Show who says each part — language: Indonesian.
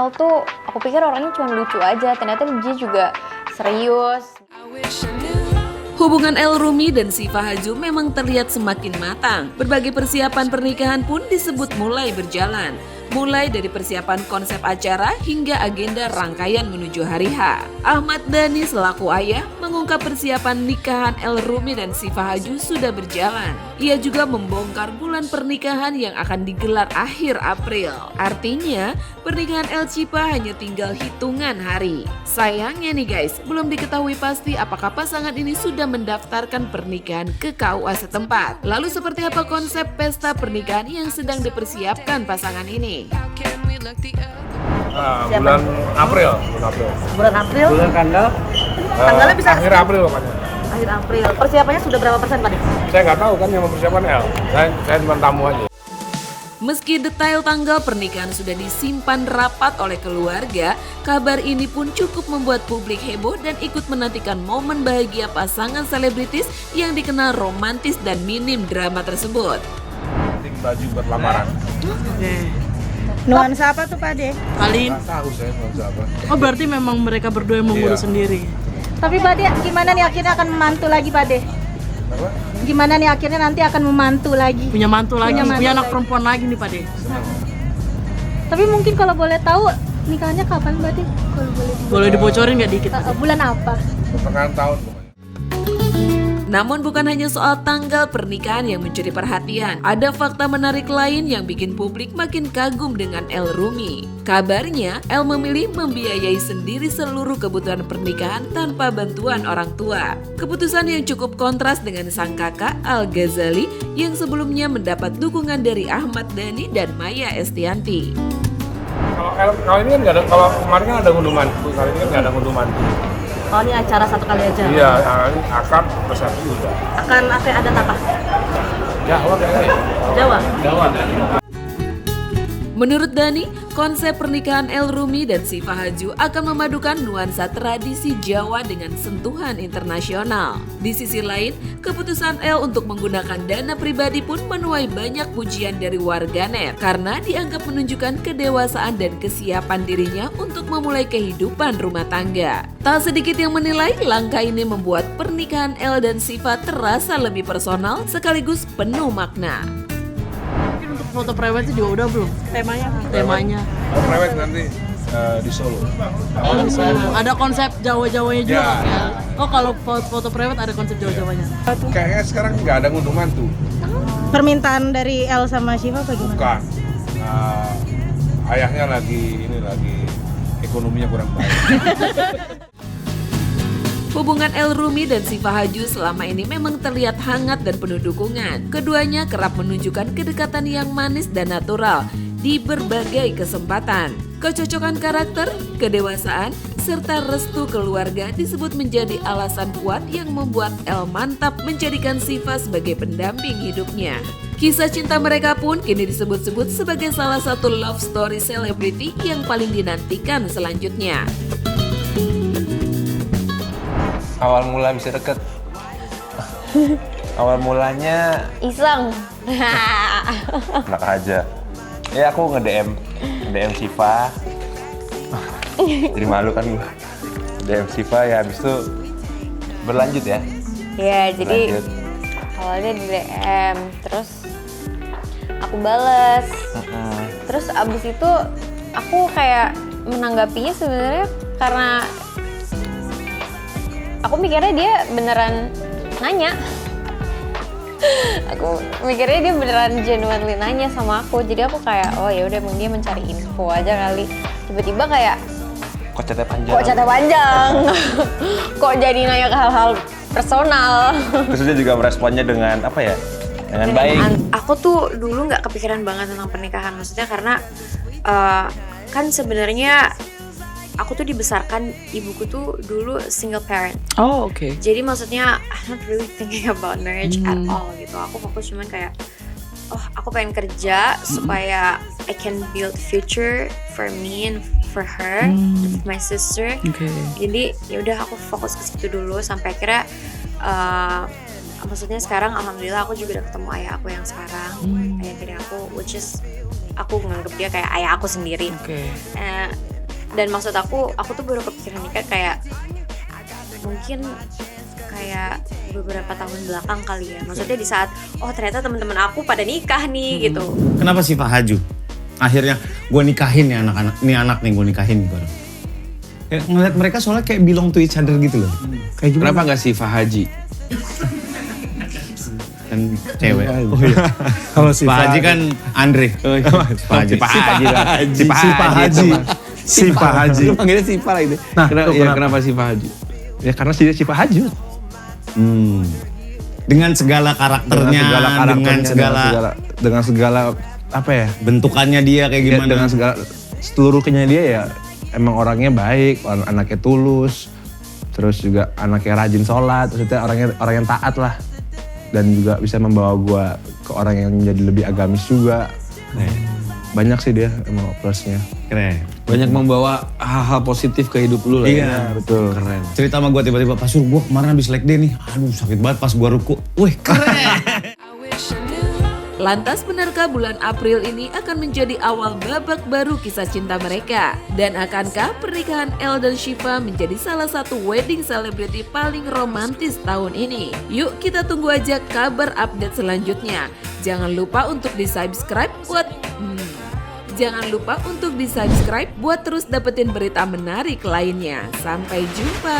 Speaker 1: El tuh aku pikir orangnya cuma lucu aja, ternyata dia juga serius.
Speaker 2: Hubungan El Rumi dan Syifa Haju memang terlihat semakin matang. Berbagai persiapan pernikahan pun disebut mulai berjalan. Mulai dari persiapan konsep acara hingga agenda rangkaian menuju hari H. Ahmad Dhani selaku ayah mengungkap persiapan nikahan El Rumi dan Syifa Haju sudah berjalan. Ia juga membongkar bulan pernikahan yang akan digelar akhir April. Artinya, pernikahan El Cipa hanya tinggal hitungan hari. Sayangnya nih guys, belum diketahui pasti apakah pasangan ini sudah mendaftarkan pernikahan ke KUA setempat. Lalu seperti apa konsep pesta pernikahan yang sedang dipersiapkan pasangan ini?
Speaker 3: Bulan April.
Speaker 4: Bulan April?
Speaker 5: Bulan tanggal
Speaker 4: Tanggalnya bisa
Speaker 3: Akhir April pokoknya.
Speaker 4: akhir April. Persiapannya sudah berapa persen, Pak?
Speaker 3: Saya nggak tahu kan yang mempersiapkan El. Saya cuma tamu aja.
Speaker 2: Meski detail tanggal pernikahan sudah disimpan rapat oleh keluarga, kabar ini pun cukup membuat publik heboh dan ikut menantikan momen bahagia pasangan selebritis yang dikenal romantis dan minim drama tersebut.
Speaker 3: Penting baju buat lamaran.
Speaker 4: Nuansa apa tuh, Pak De?
Speaker 5: Kali
Speaker 3: Nggak tahu saya nuansa apa.
Speaker 5: oh berarti memang mereka berdua yang mengurus
Speaker 3: Iya.
Speaker 5: sendiri.
Speaker 4: Tapi Pak De, gimana nih akhirnya akan memantu lagi, Pak De?
Speaker 3: Apa?
Speaker 4: Gimana nih akhirnya nanti akan memantu lagi?
Speaker 5: Punya mantu lagi,
Speaker 4: mantu
Speaker 5: punya anak
Speaker 4: lagi.
Speaker 5: perempuan lagi nih Pak De.
Speaker 4: Tapi mungkin kalau boleh tahu nikahnya kapan, Pak De? Kalau boleh.
Speaker 5: Boleh dibocorin nggak dikit?
Speaker 4: Bulan apa?
Speaker 3: Pertengahan tahun pokoknya.
Speaker 2: Namun bukan hanya soal tanggal pernikahan yang mencuri perhatian. Ada fakta menarik lain yang bikin publik makin kagum dengan El Rumi. Kabarnya, El memilih membiayai sendiri seluruh kebutuhan pernikahan tanpa bantuan orang tua. Keputusan yang cukup kontras dengan sang kakak Al Ghazali yang sebelumnya mendapat dukungan dari Ahmad Dhani dan Maya Estianti.
Speaker 3: Kalau ini kan nggak ada. Kalau kemarin kan ada ngunduh mantu. Kali ini kan nggak ada ngunduh mantu.
Speaker 4: Oh, ini acara satu kali aja.
Speaker 3: Iya, ini akad resepsi udah.
Speaker 4: Akan ada apa?
Speaker 3: Jawa kayaknya.
Speaker 4: Jawa.
Speaker 3: Jawa.
Speaker 2: Menurut Dhani, konsep pernikahan El Rumi dan Syifa Haju akan memadukan nuansa tradisi Jawa dengan sentuhan internasional. Di sisi lain, keputusan El untuk menggunakan dana pribadi pun menuai banyak pujian dari warganet karena dianggap menunjukkan kedewasaan dan kesiapan dirinya untuk memulai kehidupan rumah tangga. Tak sedikit yang menilai langkah ini membuat pernikahan El dan Syifa terasa lebih personal sekaligus penuh makna.
Speaker 5: Mungkin untuk foto private juga udah belum? Temanya.
Speaker 3: Kalau prewed nanti di Solo.
Speaker 5: Ada konsep Jawa-Jawanya juga
Speaker 3: Ya.
Speaker 5: kan? Oh kalau foto private ada konsep Jawa-Jawanya.
Speaker 3: Kayaknya sekarang nggak ada ngunduh mantu.
Speaker 4: Permintaan dari El sama Syifa bagaimana?
Speaker 3: Bukan. Ayahnya lagi ekonominya kurang baik.
Speaker 2: Hubungan El Rumi dan Syifa Haju selama ini memang terlihat hangat dan penuh dukungan. Keduanya kerap menunjukkan kedekatan yang manis dan natural di berbagai kesempatan. Kecocokan karakter, kedewasaan, serta restu keluarga disebut menjadi alasan kuat yang membuat El mantap menjadikan Syifa sebagai pendamping hidupnya. Kisah cinta mereka pun kini disebut-sebut sebagai salah satu love story selebriti yang paling dinantikan selanjutnya.
Speaker 6: Awal mula bisa deket. Awal mulanya
Speaker 1: Iseng.
Speaker 6: enak aja. Ya aku nge-DM Syifa. Jadi malu kan DM Syifa ya habis itu berlanjut ya.
Speaker 1: Ya, jadi
Speaker 6: Berlanjut.
Speaker 1: awalnya di DM, terus aku bales. Terus abis itu aku kayak menanggapinya sebenarnya karena aku mikirnya dia beneran nanya. Aku mikirnya dia beneran genuinely nanya sama aku. Jadi aku kayak oh ya udah dia mencari info aja kali. Tiba-tiba kayak
Speaker 6: Kok catnya panjang?
Speaker 1: kok catnya panjang. Kok jadi nanya ke hal-hal personal.
Speaker 6: Terus dia juga meresponnya dengan apa ya? Dengan baik.
Speaker 7: Aku tuh dulu nggak kepikiran banget tentang pernikahan, maksudnya karena kan sebenarnya aku tuh dibesarkan, ibuku tuh dulu single parent.
Speaker 5: Oh oke.
Speaker 7: Jadi maksudnya I'm not really thinking about marriage at all gitu. Aku fokus cuman kayak oh aku pengen kerja supaya I can build future for me and for her, and for my sister.
Speaker 5: Oke.
Speaker 7: Jadi ya udah aku fokus ke situ dulu sampai akhirnya maksudnya sekarang alhamdulillah aku juga udah ketemu ayah aku yang sekarang, ayah tiri aku, which is aku menganggap dia kayak ayah aku sendiri.
Speaker 5: Oke.
Speaker 7: Dan maksud aku tuh baru kepikiran nikah kayak mungkin kayak beberapa tahun belakang kali ya. Maksudnya di saat ternyata teman-teman aku pada nikah nih gitu.
Speaker 8: Kenapa sih Pak Haju? Akhirnya gue nikahin nih anak gue nikahin gitu. Ya, ngeliat mereka soalnya kayak belong to each other gitu loh. Kayak gimana?
Speaker 9: Kenapa nggak si Fahaji?
Speaker 8: Kan cewek.
Speaker 9: Oh iya. Kalau si
Speaker 8: Pak Haji kan Andre.
Speaker 9: Pak Haji. Si Pak Haji.
Speaker 6: Lu panggilnya si Pak lagi.
Speaker 9: Nah, kenapa si Fahaji? Ya karena si Pak Haji.
Speaker 8: Dengan segala karakternya,
Speaker 9: dengan segala apa ya?
Speaker 8: bentukannya dia kayak gimana?
Speaker 9: Dengan segala seluruhnya dia ya emang orangnya baik, anaknya tulus, terus juga anaknya rajin sholat, maksudnya orang yang taat lah, dan juga bisa membawa gua ke orang yang menjadi lebih agamis juga. Banyak sih dia emang plusnya.
Speaker 8: Keren.
Speaker 9: Banyak membawa hal-hal positif ke hidup lu lah.
Speaker 8: Iya,
Speaker 9: betul.
Speaker 8: Keren. Cerita sama gue tiba-tiba, Pak Sur, gue kemarin habis leg day nih. Aduh sakit banget pas gue ruku. Wih keren.
Speaker 2: Lantas benarkah bulan April ini akan menjadi awal babak baru kisah cinta mereka? Dan akankah pernikahan Elle dan Syifa menjadi salah satu wedding celebrity paling romantis tahun ini? Yuk kita tunggu aja kabar update selanjutnya. Jangan lupa untuk di-subscribe buat terus dapetin berita menarik lainnya. Sampai jumpa.